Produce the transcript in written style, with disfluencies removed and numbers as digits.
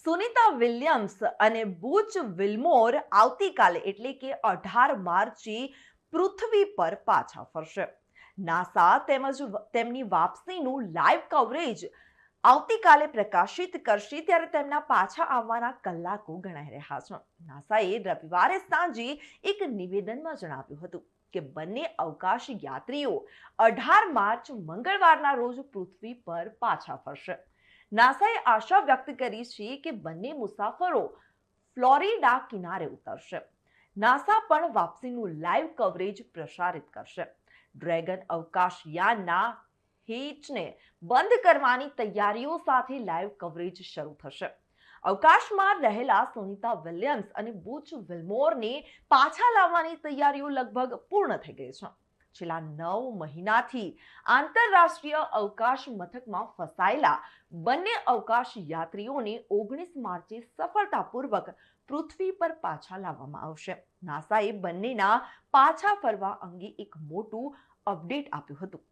Sunita Williams અને બુચ વિલ્મોર આવતીકાલે એટલે કે 18 માર્ચે પૃથ્વી પર પાછા ફરશે. નાસા તેમજ તેમની વાપસીનું લાઈવ કવરેજ આવતીકાલે પ્રકાશિત કરશે ત્યારે તેમના પાછા આવવાના કલાકો ગણાઈ રહ્યા છે. નાસાએ રવિવારે સાંજે એક નિવેદનમાં જણાવ્યું હતું કે બંને અવકાશ યાત્રીઓ 18 માર્ચ મંગળવારના રોજ પૃથ્વી પર પાછા ફરશે. નાસાએ આશા વ્યક્ત કરી છે કે બંને મુસાફરો ફ્લોરિડા કિનારે ઉતરશે. નાસા પણ વાપસીનું લાઈવ કવરેજ પ્રસારિત કરશે. ડ્રેગન અવકાશયાનના હેચને બંધ કરવાની તૈયારીઓ સાથે લાઈવ કવરેજ શરૂ થશે. અવકાશમાં રહેલા સુનિતા વિલિયમ્સ અને બુચ વિલ્મોરને પાછા લાવવાની તૈયારીઓ લગભગ પૂર્ણ થઈ ગઈ છે. છેલ્લા 9 મહિનાથી આંતરરાષ્ટ્રીય અવકાશ મથકમાં ફસાયેલા બંને અવકાશ યાત્રીઓને 19 માર્ચે સફળતાપૂર્વક પૃથ્વી પર પાછા લાવવામાં આવશે. નાસાએ બંનેના પાછા ફરવા અંગે એક મોટું અપડેટ આપ્યું હતું.